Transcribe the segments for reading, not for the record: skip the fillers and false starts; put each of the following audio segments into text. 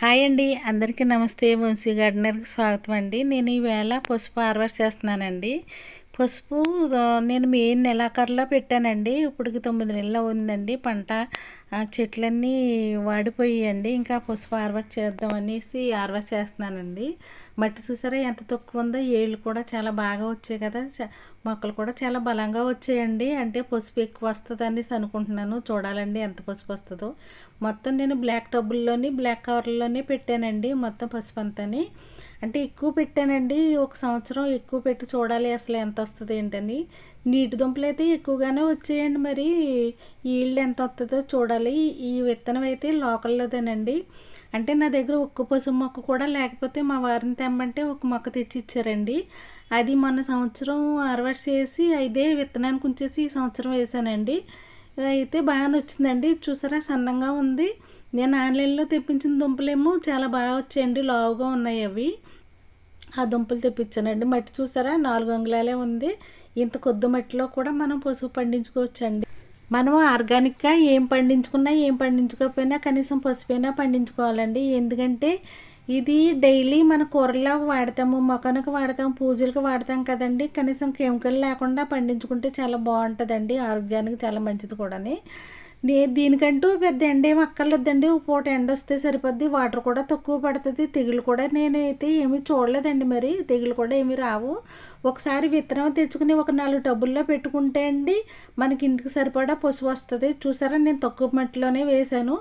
Hi అండి, అందరికీ నమస్తే. వంశీ గార్డెనర్కి స్వాగతం అండి. నేను ఈవేళ పసుపు హార్వెస్ట్ చేస్తున్నానండి. పసుపు నేను మే నెలాఖరులో పెట్టానండి. ఇప్పటికి 9 నెలలు ఉందండి. పంట చెట్లన్నీ వాడిపోయాయండి. ఇంకా పసుపు హార్వెస్ట్ చేద్దామనేసి హార్వెస్ట్ చేస్తున్నానండి. మట్టి చూసారా ఎంత తక్కువ ఉందో. ఏళ్ళు కూడా చాలా బాగా వచ్చాయి కదా. మొక్కలు కూడా చాలా బలంగా వచ్చాయండి. అంటే పసుపు ఎక్కువ వస్తుంది అనేసి అనుకుంటున్నాను. చూడాలండి ఎంత పసుపు వస్తుందో. మొత్తం నేను బ్లాక్ టబ్బుల్లోని బ్లాక్ కవర్లోనే పెట్టానండి మొత్తం పసుపు అంతాని. అంటే ఎక్కువ పెట్టానండి. ఒక సంవత్సరం ఎక్కువ పెట్టి చూడాలి అసలు ఎంత వస్తుంది ఏంటని. నీటి దుంపలు అయితే ఎక్కువగానే వచ్చాయండి. మరి ఈల్డ్ ఎంత వస్తుందో చూడాలి. ఈ విత్తనం అయితే లోకల్లోదేనండి. అంటే నా దగ్గర ఒక్క పసుపు మొక్క కూడా లేకపోతే మా వారిని తెమ్మంటే ఒక మొక్క తెచ్చి ఇచ్చారండి. అది మొన్న సంవత్సరం హార్వెస్ట్ చేసి ఇదే విత్తనానికి ఉంచేసి ఈ సంవత్సరం వేసానండి. అయితే బాగానే వచ్చిందండి. చూసారా సన్నంగా ఉంది. నేను ఆన్లైన్లో తెప్పించిన దుంపలేమో చాలా బాగా వచ్చాయండి. లావుగా ఉన్నాయి అవి. ఆ దుంపలు తెప్పించానండి. మట్టి చూసారా 4 అంగుళాలే ఉంది. ఇంత కొద్ది మట్టిలో కూడా మనం పసుపు పండించుకోవచ్చండి. మనం ఆర్గానిక్గా ఏం పండించుకున్నా ఏం పండించుకోకపోయినా కనీసం పసుపైనా పండించుకోవాలండి. ఎందుకంటే ఇది డైలీ మన కూరల్లో వాడతాము, మొక్కనికి వాడతాము, పూజలకు వాడతాం కదండి. కనీసం కెమికల్ లేకుండా పండించుకుంటే చాలా బాగుంటుందండి. ఆరోగ్యానికి చాలా మంచిది కూడాని. దీనికంటూ పెద్ద ఎండ ఏమి అక్కర్లేదండి. ఒక పూట ఎండ వస్తే సరిపోద్ది. వాటర్ కూడా తక్కువ పడుతుంది. తెగులు కూడా నేనైతే ఏమీ చూడలేదండి. మరి తెగులు కూడా ఏమీ రావు. ఒకసారి విత్తనం తెచ్చుకుని ఒక 4 టబ్బుల్లో పెట్టుకుంటే అండి మనకి ఇంటికి సరిపడా పసుపు వస్తుంది. చూసారా నేను తక్కువ మట్టిలోనే వేశాను.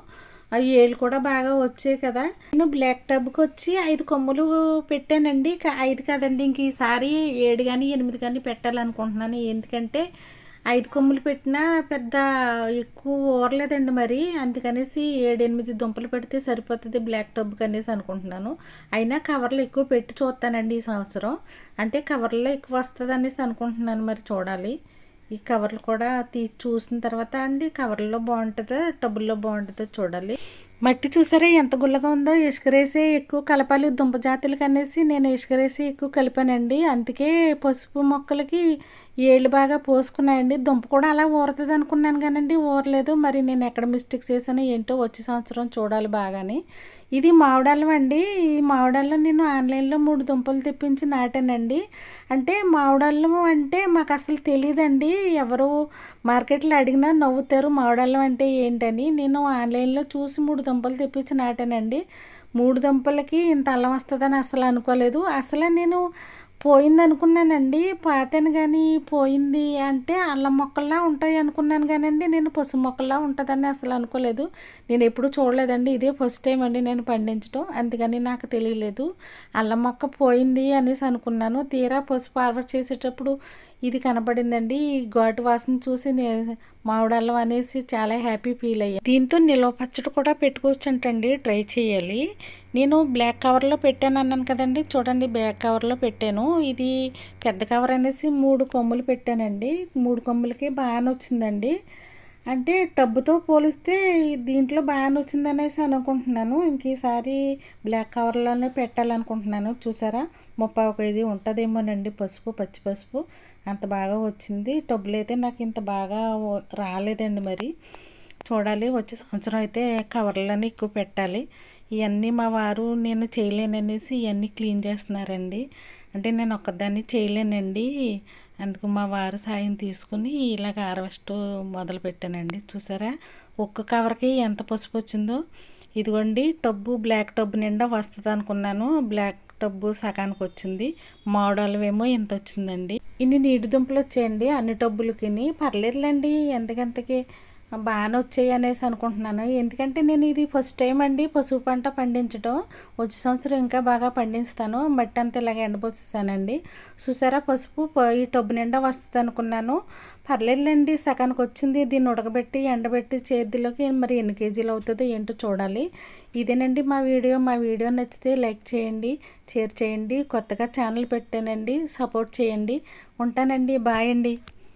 అవి ఏళ్ళు కూడా బాగా వచ్చాయి కదా. నేను బ్లాక్ టబ్కి వచ్చి 5 కొమ్ములు పెట్టానండి. 5 కాదండి, ఇంక ఈసారి 7 కానీ 8 కానీ పెట్టాలనుకుంటున్నాను. ఎందుకంటే 5 కొమ్ములు పెట్టినా పెద్ద ఎక్కువ ఊరలేదండి. మరి అందుకనేసి 7-8 దుంపలు పెడితే సరిపోతుంది బ్లాక్ టబ్కి అనేసి అనుకుంటున్నాను. అయినా కవర్లు ఎక్కువ పెట్టి చూస్తానండి ఈ సంవత్సరం. అంటే కవర్లో ఎక్కువ వస్తుంది అనేసి అనుకుంటున్నాను. మరి చూడాలి. ఈ కవర్లు కూడా చూసిన తర్వాత అండి కవర్లో బాగుంటుందో టబ్బుల్లో బాగుంటుందో చూడాలి. మట్టి చూసారా ఎంత గుల్లగా ఉందో. ఇసుకరేసి ఎక్కువ కలపాలి దుంప జాతులకి అనేసి నేను ఇసుకరేసి ఎక్కువ కలిపానండి. అందుకే పసుపు మొక్కలకి ఏళ్ళు బాగా పోసుకున్నాయండి. దుంప కూడా అలా ఊరుతుంది అనుకున్నాను కానండి ఊరలేదు. మరి నేను ఎక్కడ మిస్టేక్స్ చేశానో ఏంటో వచ్చే సంవత్సరం చూడాలి బాగాని. ఇది మామిడాళ్ళం అండి. ఈ మామిడాళ్ళం నేను ఆన్లైన్లో 3 దుంపలు తెప్పించి నాటానండి. అంటే మామిడాళ్ళం అంటే మాకు అసలు తెలియదండి. ఎవరు మార్కెట్లో అడిగినా నవ్వుతారు మామిడాళ్ళం అంటే ఏంటని. నేను ఆన్లైన్లో చూసి 3 దుంపలు తెప్పించి నాటానండి. 3 దుంపలకి ఇంత అల్లం వస్తుందని అసలు అనుకోలేదు. అసలు నేను పోయింది అనుకున్నానండి. పాతాను కానీ పోయింది అంటే అల్లం మొక్కల్లా ఉంటాయి అనుకున్నాను కానండి నేను పసుపు మొక్కల్లా ఉంటుందని అసలు అనుకోలేదు. నేను ఎప్పుడూ చూడలేదండి. ఇదే ఫస్ట్ టైం అండి నేను పండించడం. అందుకని నాకు తెలియలేదు. అల్లం మొక్క పోయింది అనేసి అనుకున్నాను. తీరా పసుపు హార్వెస్ట్ చేసేటప్పుడు ఇది కనపడిందండి. ఈ ఘాటు వాసన చూసి మామిడల్లం అనేసి చాలా హ్యాపీ ఫీల్ అయ్యాను. దీంతో నిల్వ పచ్చడి కూడా పెట్టుకోవచ్చంటండి. ట్రై చేయాలి. నేను బ్లాక్ కవర్లో పెట్టాను అన్నాను కదండి. చూడండి బ్లాక్ కవర్లో పెట్టాను. ఇది పెద్ద కవర్ అనేసి 3 కొమ్ములు పెట్టానండి. 3 కొమ్ములకి బాగానే వచ్చిందండి. అంటే టబ్బుతో పోలిస్తే దీంట్లో బాగానే వచ్చింది అనేసి అనుకుంటున్నాను. ఇంక ఈసారి బ్లాక్ కవర్లోనే పెట్టాలనుకుంటున్నాను. చూసారా 31 కేజీ ఉంటుందేమోనండి పసుపు, పచ్చి పసుపు. అంత బాగా వచ్చింది. టబ్బులు అయితే నాకు ఇంత బాగా రాలేదండి. మరి చూడాలి. వచ్చే సంవత్సరం అయితే కవర్లోనే ఎక్కువ పెట్టాలి. ఇవన్నీ మా వారు నేను చేయలేననేసి ఇవన్నీ క్లీన్ చేస్తున్నారండి. అంటే నేను ఒక్కదాన్ని చేయలేనండి. అందుకు మా వారు సాయం తీసుకుని ఇలాగ హార్వెస్ట్ మొదలు పెట్టానండి. చూసారా ఒక్క కవర్కి ఎంత పసుపు వచ్చిందో. ఇదిగోండి టబ్బు బ్లాక్ టబ్బు నిండా వస్తుంది అనుకున్నాను. బ్లాక్ టబ్బు సగానికి వచ్చింది. మామిడాలవేమో ఇంత వచ్చిందండి. ఇన్ని నీటి దుంపలు వచ్చాయండి అన్ని టబ్బులకి. పర్లేదులేండి ఎంతకంతకి బాగానే వచ్చాయి అనేసి అనుకుంటున్నాను. ఎందుకంటే నేను ఇది ఫస్ట్ టైం అండి పసుపు పంట పండించడం. వచ్చే సంవత్సరం ఇంకా బాగా పండిస్తాను. మట్టి అంతా ఇలాగ ఎండపోసేసానండి. చూసారా పసుపు ఈ టబ్బు నిండా వస్తుంది అనుకున్నాను. పర్లేదులేండి సగానికి వచ్చింది. దీన్ని ఉడకబెట్టి ఎండబెట్టి చేతిలోకి మరి ఎన్ని కేజీలు అవుతుందో ఏంటో చూడాలి. ఇదేనండి మా వీడియో నచ్చితే లైక్ చేయండి, షేర్ చేయండి. కొత్తగా ఛానల్ పెట్టానండి, సపోర్ట్ చేయండి. ఉంటానండి. బాయ్ అండి.